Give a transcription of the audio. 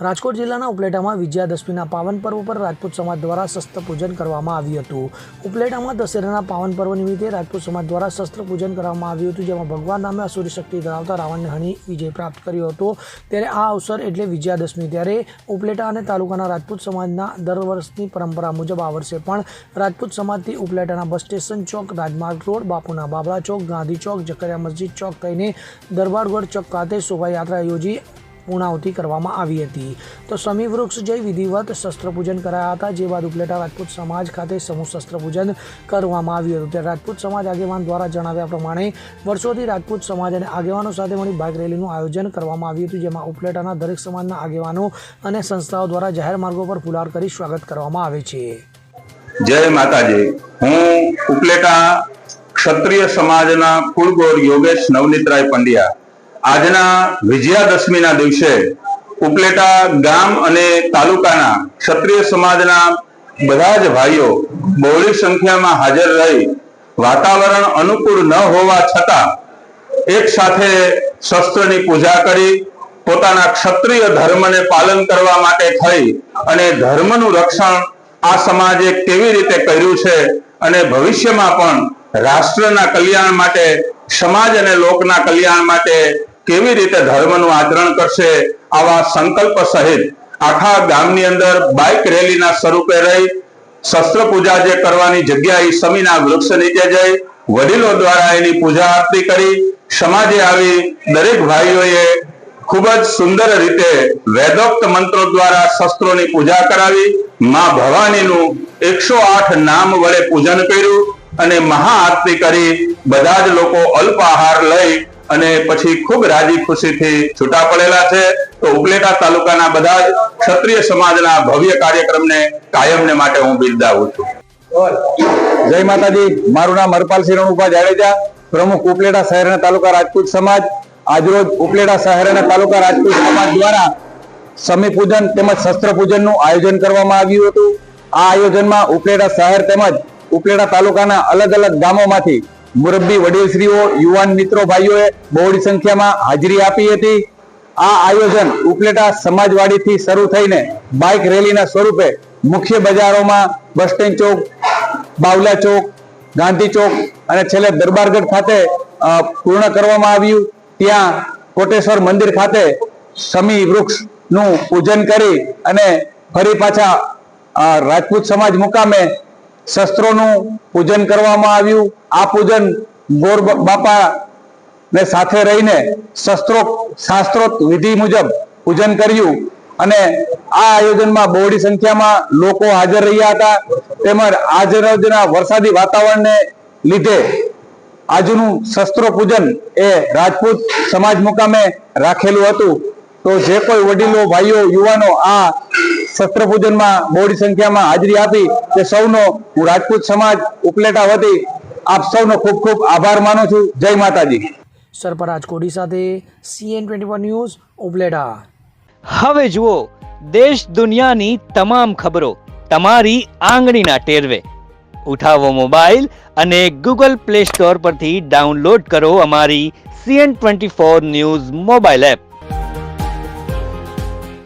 રાજકોટ જિલ્લાના ઉપલેટામાં વિજયાદશમીના પાવન પર્વ પર રાજપૂત સમાજ દ્વારા શસ્ત્ર પૂજન કરવામાં આવ્યું હતું। ઉપલેટામાં દશેરાના પાવન પર્વ નિમિત્તે રાજપૂત સમાજ દ્વારા શસ્ત્ર પૂજન કરવામાં આવ્યું હતું, જેમાં ભગવાન નામે અસુરી શક્તિ ધરાવતા રાવણને હણી વિજય પ્રાપ્ત કર્યો હતો। ત્યારે આ અવસર એટલે વિજયાદશમી। ત્યારે ઉપલેટા અને તાલુકાના રાજપૂત સમાજના દર વર્ષની પરંપરા મુજબ આ વર્ષે પણ રાજપૂત સમાજથી ઉપલેટાના બસ સ્ટેશન ચોક, રાજમાર્ગ રોડ, બાપુના બાબરા ચોક, ગાંધી ચોક, જકરિયા મસ્જિદ ચોક થઈને દરબારગઢ ચોક ખાતે શોભાયાત્રા યોજી પૂર્ણાહુતિ કરવામાં આવી હતી। તો સમી વૃક્ષ જઈ વિધિવત શસ્ત્ર પૂજન કરાયા હતા, જે બાદ ઉપલેટા રાજપૂત સમાજ ખાતે સમૂહ શસ્ત્ર પૂજન કરવામાં આવ્યું હતું। ત્યારે રાજપૂત સમાજ આગેવાન દ્વારા જણાવ્યા પ્રમાણે વર્ષોથી રાજપૂત સમાજ અને આગેવાનો સાથે મળી બાઇક રેલીનું આયોજન કરવામાં આવ્યું હતું, જેમાં ઉપલેટાના દરેક સમાજના આગેવાનો અને સંસ્થાઓ દ્વારા જાહેર માર્ગો પર ફુલાર કરી સ્વાગત કરવામાં આવે છે। જય માતાજી। હું ઉપલેટા ક્ષત્રિય સમાજના કુળગોર યોગેશ નવનીતરાય પંડ્યા આજના વિજયાદશમીના દિવસે ઉપલેટા ગામ અને તાલુકાના ક્ષત્રિય સમાજના બધા જ ભાઈઓ બહોળી સંખ્યામાં હાજર રહી વાતાવરણ અનુકૂળ ન હોવા છતાં એક સાથે શસ્ત્રની પૂજા કરી પોતાના ક્ષત્રિય ધર્મને પાલન કરવા માટે થઈ અને ધર્મનું રક્ષણ આ સમાજે કેવી રીતે કર્યું છે અને ભવિષ્યમાં પણ રાષ્ટ્રના કલ્યાણ માટે, સમાજ અને લોકના કલ્યાણ માટે કેવી રીતે ધર્મનું આચરણ કરશે, આવા સંકલ્પ સહિત આખા ગામની અંદર બાઇક રેલીના સ્વરૂપે રહી શસ્ત્ર પૂજા જે કરવાની જગ્યાએ સમીના વૃક્ષ નીચે જઈ વડીલો દ્વારા એની પૂજા આરતી કરી સમાજે આવી દરેક ભાઈઓએ ખૂબ જ સુંદર રીતે વેદોક્ત મંત્રો દ્વારા શસ્ત્રોની પૂજા કરાવી માં ભવાનીનું 108 નામ વડે પૂજન કર્યું અને મહાઆરતી કરી બધા જ લોકો અલ્પાહાર લઈ અને પછી ખૂબ રાજી ખુશીથી છૂટા પડેલા છે। તો ઉપલેટા તાલુકાના બધા જ ક્ષત્રિય સમાજના ભવ્ય કાર્યક્રમને કાયમને માટે હું બિરદાવું છું। જય માતાજી। મારું નામ હરપાલસિંહ રણુભા જાડેજા, પ્રમુખ ઉપલેટા શહેર અને તાલુકા રાજપૂત સમાજ। આજરોજ ઉપલેટા શહેર અને તાલુકા રાજપૂત સમાજ દ્વારા સમી પૂજન તેમજ શસ્ત્ર પૂજનનું આયોજન કરવામાં આવ્યું હતું। આ આયોજનમાં ઉપલેટા શહેર તેમજ ઉપલેટા તાલુકાના અલગ અલગ ગામોમાંથી મુરબ્બી વડીલશ્રીઓ, યુવાન મિત્રો, ભાઈઓએ બહોળી સંખ્યામાં હાજરી આપી હતી। આ આયોજન ઉપલેટા સમાજવાડીથી શરૂ થઈને બાઇક રેલીના સ્વરૂપે મુખ્ય બજારોમાં બસ સ્ટેન્ડ ચોક, બાવલા ચોક, ગાંધી ચોક અને છેલ્લે દરબારગઢ ખાતે પૂર્ણ કરવામાં આવ્યું। ત્યાં કોટેશ્વર મંદિર ખાતે સમી વૃક્ષનું પૂજન કરી અને ફરી પાછા રાજપૂત સમાજ મુકામે શસ્ત્રોનું પૂજન કરવામાં આવ્યું। આ પૂજન ગોર બાપા ને સાથે રહીને શાસ્ત્રોક્ત વિધિ મુજબ પૂજન કર્યું અને આ આયોજનમાં બહોળી સંખ્યામાં લોકો હાજર રહ્યા હતા। તેમજ આજના વરસાદી વાતાવરણને લીધે આજનું શસ્ત્રો પૂજન એ રાજપૂત સમાજ મુકામે રાખેલું હતું। તો જે કોઈ વડીલો, ભાઈઓ, યુવાનો આ શસ્ત્ર પૂજનમાં બહોળી સંખ્યામાં હાજરી આપી તે સૌનો હું રાજપૂત સમાજ ઉપલેટા વતી આપ સૌનો ખૂબ ખૂબ આભાર માનું છું। જય માતાજી। સરપરાજ કોડી સાથે CN24 ન્યૂઝ ઉપલેટા। હવે જુઓ દેશ દુનિયાની તમામ ખબરો તમારી આંગળીના ટેરવે। ઉઠાવો મોબાઈલ અને Google Play Store પરથી ડાઉનલોડ કરો અમારી CN24 ન્યૂઝ મોબાઈલ એપ।